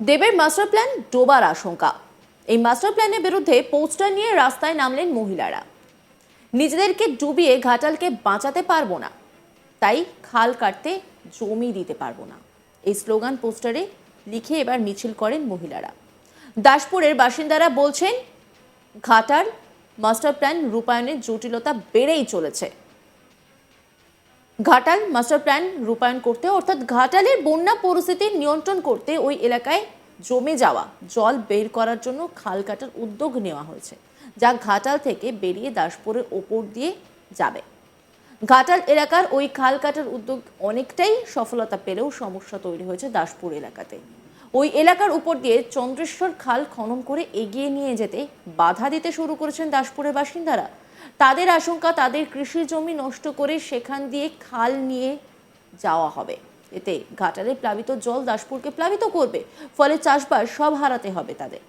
দেবের master plan ডোবার আশঙ্কা। এই মাস্টার প্ল্যানের বিরুদ্ধে পোস্টার নিয়ে রাস্তায় নামলেন মহিলারা। নিজেদেরকে ডুবিয়ে ঘাটালকে বাঁচাতে পারবো না, তাই খাল কাটতে জমি দিতে পারবো না, এই স্লোগান পোস্টারে লিখে এবার মিছিল করেন মহিলারা। দাসপুরের বাসিন্দারা বলছেন, ঘাটাল মাস্টার প্ল্যান রূপায়ণের জটিলতা বেড়েই চলেছে। ঘাটাল মাস্টার প্ল্যান রূপায়ণ করতে অর্থাৎ ঘাটালের বন্যা পরিস্থিতি নিয়ন্ত্রণ করতে ওই এলাকায় জমে যাওয়া জল বের করার জন্য খাল কাটার উদ্যোগ নেওয়া হয়েছে, যা ঘাটাল থেকে বেরিয়ে দাসপুরের ওপর দিয়ে যাবে। ঘাটাল এলাকার ওই খাল কাটার উদ্যোগ অনেকটাই সফলতা পেলেও সমস্যা তৈরি হয়েছে দাসপুর এলাকাতে। ওই এলাকার উপর দিয়ে চন্দ্রেশ্বর খাল খনন করে এগিয়ে নিয়ে যেতে বাধা দিতে শুরু করেছেন দাসপুরের বাসিন্দারা। তাদের আশঙ্কা, তাদের কৃষি জমি নষ্ট করে সেখান দিয়ে খাল নিয়ে যাওয়া হবে, এতে ঘাটালে প্লাবিত জল দাসপুরকে প্লাবিত করবে, ফলে চাষবাস সব হারাতে হবে তাদের।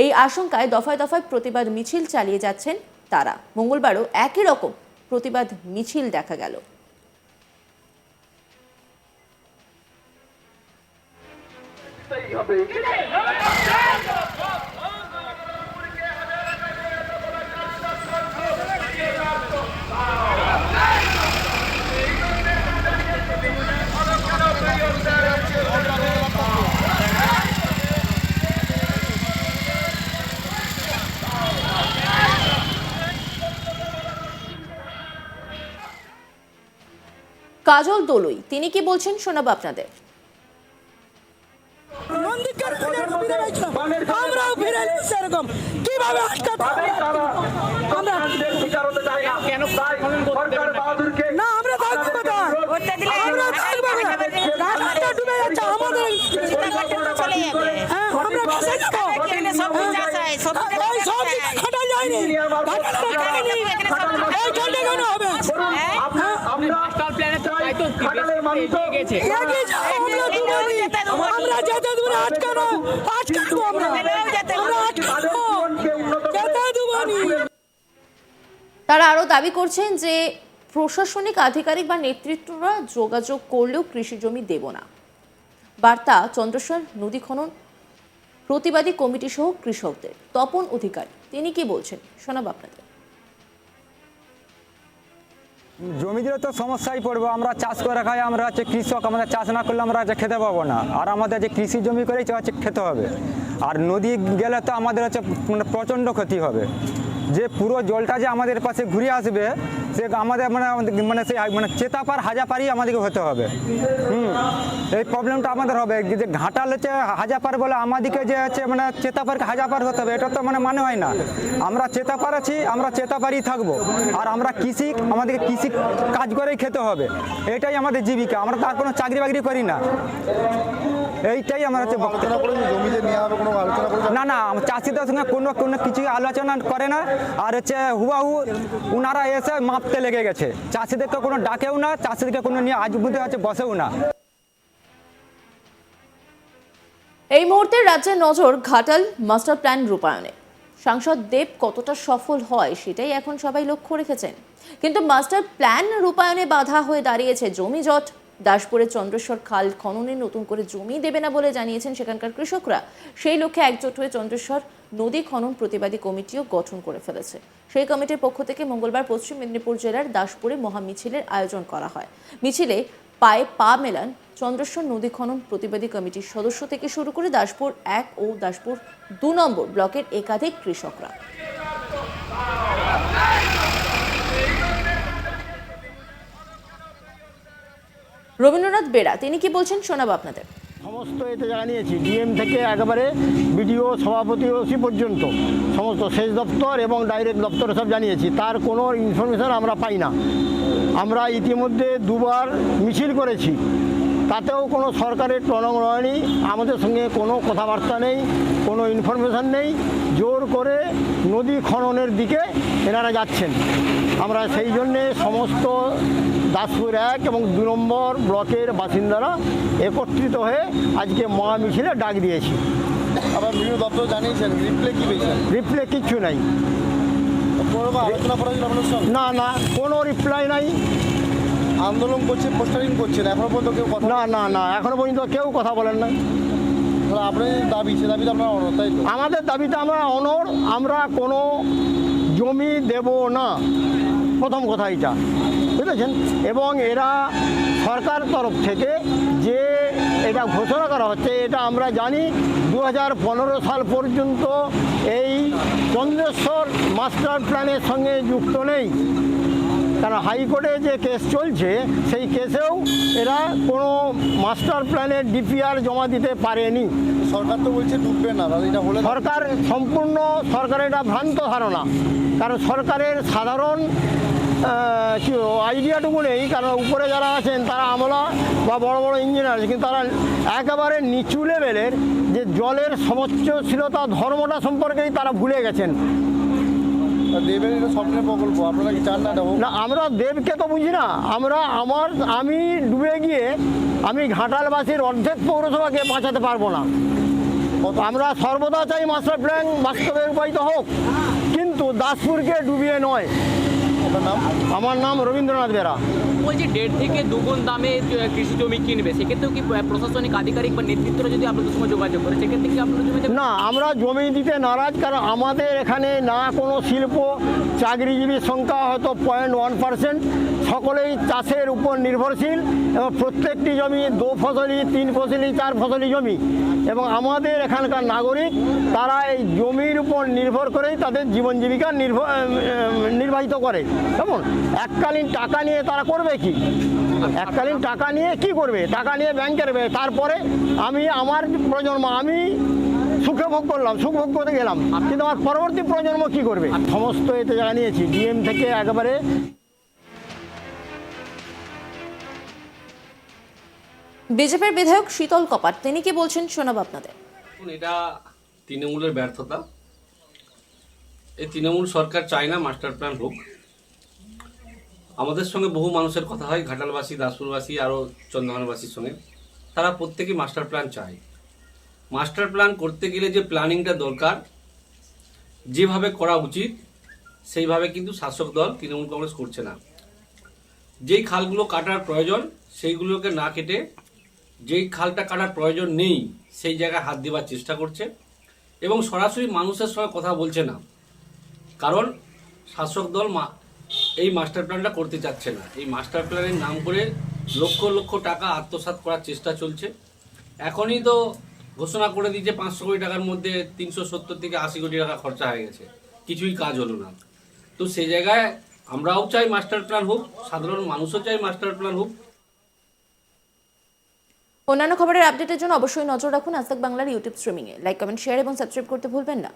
এই আশঙ্কায় দফায় দফায় প্রতিবাদ মিছিল চালিয়ে যাচ্ছেন তারা। মঙ্গলবারও একই রকম প্রতিবাদ মিছিল দেখা গেল। কাজল দোলই তিনি কি বলছেন শোনাবো আপনাদের। তারা আরো দাবি করছেন যে প্রশাসনিক আধিকারিক বা নেতৃত্বরা যোগাযোগ করলেও কৃষি জমি দেব না। বার্তা চন্দ্রেশ্বর নদী খনন প্রতিবাদী কমিটি সহ কৃষকদের। তপন অধিকারী তিনি কি বলছেন শোনাবো আপনাদের। জমিদের তো সমস্যায় পড়বো, আমরা চাষ করে খাই, আমরা হচ্ছে কৃষক, আমাদের চাষ না করলে আমরা হচ্ছে খেতে পাবো না, আর আমাদের যে কৃষি জমি করেই হচ্ছে খেতে হবে। আর নদী গেলে তো আমাদের হচ্ছে প্রচণ্ড ক্ষতি হবে, যে পুরো জলটা যে আমাদের পাশে ঘুরে আসবে সে আমাদের মানে সেই চেতাপার হাজাপারই আমাদেরকে হতে হবে। এই প্রবলেমটা আমাদের হবে যে ঘাটাল হচ্ছে হাজাপার বলে আমাদেরকে যে হচ্ছে চেতাপারকে হাজাপার হতে হবে, এটা তো মানে হয় না। আমরা চেতাপার আছি, আমরা চেতাপারই থাকবো, আর আমরা কৃষি, আমাদেরকে কৃষি কাজ করেই খেতে হবে, এটাই আমাদের জীবিকা। আমরা তার কোনো চাকরি বাকরি করি না, এইটাই আমার হচ্ছে না না চাষিদের সঙ্গে কোনো কিছু আলোচনা করে না। আর হচ্ছে হুবাহু উনারা এসে মাপতে লেগে গেছে, চাষিদেরকে কোনো ডাকেও না, চাষিদেরকে কোনো নিয়ে আজ বুঝতে হচ্ছে বসেও না। এই মুহূর্তে রাজ্যের নজর ঘাটাল মাস্টার প্ল্যান রূপায়ণে। সাংসদ দেব কতটা সফল হয় সেটাই এখন সবাই লক্ষ্য রেখেছেন, কিন্তু মাস্টার প্ল্যান রূপায়ণে বাধা হয়ে দাঁড়িয়েছে জমি জট। দাসপুরের চন্দ্রেশ্বর খাল খননে নতুন করে জমি দেবে না বলে জানিয়েছেন সেখানকার কৃষকরা। সেই লক্ষ্যে একজোট হয়ে চন্দ্রেশ্বর নদী খনন প্রতিবাদী কমিটিও গঠন করে ফেলেছে। সেই কমিটির পক্ষ থেকে মঙ্গলবার পশ্চিম মেদিনীপুর জেলার দাসপুরে মহামিছিলের আয়োজন করা হয়। মিছিলে পায়ে পা মেলান চন্দ্রেশ্বর নদী খনন প্রতিবাদী কমিটির সদস্য থেকে শুরু করে দাসপুর 1 ও দাসপুর 2 নম্বর ব্লকের একাধিক কৃষকরা। রবীন্দ্রনাথ বেরা তিনি কি বলছেন শোনাবো আপনাদের। সমস্ত এতে জায়গা নিয়েছি, ডিএম থেকে একেবারে বিডিও সভাপতি ওসি পর্যন্ত সমস্ত সেচ দপ্তর এবং ডাইরেক্ট দপ্তরে সব জানিয়েছি, তার কোনো ইনফরমেশন আমরা পাই না। আমরা ইতিমধ্যে 2 বার মিছিল করেছি, তাতেও কোনো সরকারের টনক নয়নি, আমাদের সঙ্গে কোনো কথাবার্তা নেই, কোনো ইনফরমেশন নেই। জোর করে নদী খননের দিকে এনারা যাচ্ছেন। আমরা সেই জন্যে সমস্ত দাসপুর 1 এবং 2 নম্বর ব্লকের বাসিন্দারা একত্রিত হয়ে আজকে মহামিছিলে ডাক দিয়েছি। আবার বিভিন্ন দপ্তর জানিয়েছেন, রিপ্লে কি পেয়েছেন? রিপ্লে কিচ্ছু নাই, না না কোনো রিপ্লাই নাই। আন্দোলন করছে, পোস্টারিং করছেন, এখনো পর্যন্ত কেউ কথা না না না এখনো পর্যন্ত কেউ কথা বলেন না। তাহলে আপনার যে দাবি সে দাবিতে আপনার অনড়, তাই তো? আমাদের দাবিতে আমরা অনড়, আমরা কোনো জমি দেব না, প্রথম কথা এটা, বুঝেছেন। এবং এরা সরকার তরফ থেকে যে এটা ঘোষণা করা হচ্ছে, এটা আমরা জানি 2015 সাল পর্যন্ত এই চন্দ্রেশ্বর মাস্টার প্ল্যানের সঙ্গে যুক্ত নেই। কারণ হাইকোর্টে যে কেস চলছে সেই কেসেও এরা কোনো মাস্টার প্ল্যানের ডিপিআর জমা দিতে পারেনি। সরকার তো বলছে ডুববে না, তাহলে এটা হলে সরকার সম্পূর্ণ সরকারের এটা ভ্রান্ত ধারণা। কারণ সরকারের সাধারণ আইডিয়াটুকু নেই, কারণ উপরে যারা আছেন তারা আমলা বা বড় বড় ইঞ্জিনিয়ার আছে, কিন্তু তারা একেবারে নিচু লেভেলের যে জলের সমচ্চশীলতা ধর্মটা সম্পর্কেই তারা ভুলে গেছেন। দেবের এটা স্বপ্নের প্রকল্প, আপনারা কি চান না এটা হোক? না, আমরা দেবকে তো বুঝি না। আমি ডুবে গিয়ে আমি ঘাটালবাসীর অর্ধেক পৌরসভাকে বাঁচাতে পারবো না। আমরা সর্বদা চাই মাস্টার প্ল্যান বাস্তবে রূপায়িত হোক, কিন্তু দাসপুরকে ডুবিয়ে নয়। আপনার নাম? আমার নাম রবীন্দ্রনাথ বেরা। বলছি 1.5 থেকে 2 গুণ দামে কৃষি জমি কিনবে, সেক্ষেত্রেও কি প্রশাসনিক আধিকারিক বা নেতৃত্বরা যদি আপনাদের সঙ্গে যোগাযোগ করে, সেক্ষেত্রে কি আপনারা জমি দেবেন? না, আমরা জমি দিতে নারাজ, কারণ আমাদের এখানে না কোনো শিল্প, চাকরিজীবীর সংখ্যা হয়তো 0.1%, সকলেই চাষের উপর নির্ভরশীল এবং প্রত্যেকটি জমি 2 ফসলি, 3 ফসলি, 4 ফসলি জমি। এবং আমাদের এখানকার নাগরিক তারা এই জমির উপর নির্ভর করেই তাদের জীবন জীবিকা নির্বাহিত করে। কেমন এককালীন টাকা নিয়ে তারা করবে কি? এককালীন টাকা নিয়ে কি করবে? টাকা নিয়ে ব্যাংকে রাখবে, তারপরে আমার প্রজন্ম, আমি সুখে ভোগ করলাম, সুখ ভোগ করতে গেলাম, কিন্তু আমার পরবর্তী প্রজন্ম কি করবে? সমস্ত এতে জানিয়েছি, ডিএম থেকে একেবারে। বিজেপির বিধায়ক শীতল কপাট তিনি কি বলছেন শোনাবো আপনাদের। এটা তৃণমূলের ব্যর্থতা। এই তৃণমূল সরকার চায় না মাস্টার প্ল্যান হোক। আমাদের সঙ্গে বহু মানুষের কথা হয়, ঘাটালবাসী, দাসপুরবাসী, আরও চন্দ্রকোনাবাসীর সঙ্গে, তারা প্রত্যেকেই মাস্টার প্ল্যান চায়। মাস্টার প্ল্যান করতে গেলে যে প্ল্যানিংটা দরকার, যেভাবে করা উচিত, সেইভাবে কিন্তু শাসক দল তৃণমূল কংগ্রেস করছে না। যেই খালগুলো কাটার প্রয়োজন সেইগুলোকে না কেটে যেই খালটা কাটার প্রয়োজন নেই সেই জায়গায় হাত দেওয়ার চেষ্টা করছে এবং সরাসরি মানুষের সঙ্গে কথা বলছে না। কারণ শাসক দল এই মাস্টার প্ল্যানটা করতে চাচ্ছে না। এই মাস্টার প্ল্যানের নাম করে লক্ষ লক্ষ টাকা আত্মসাৎ করার চেষ্টা চলছে। এখনই তো ঘোষণা করে দিয়েছে 500 কোটি টাকার মধ্যে 370 থেকে 80 কোটি টাকা খরচা হয়ে গেছে, কিছুই কাজ হলো না। তো সেই জায়গায় আমরাও চাই মাস্টার প্ল্যান হোক, সাধারণ মানুষও চাই মাস্টার প্ল্যান হোক। অন্যান্য খবরের আপডেটের জন্য অবশ্যই নজর রাখুন আজ তাক বাংলার ইউটিউব স্ট্রিমিংয়ে। লাইক, কমেন্ট, শেয়ার এবং সাবস্ক্রাইব করতে ভুলবেন না।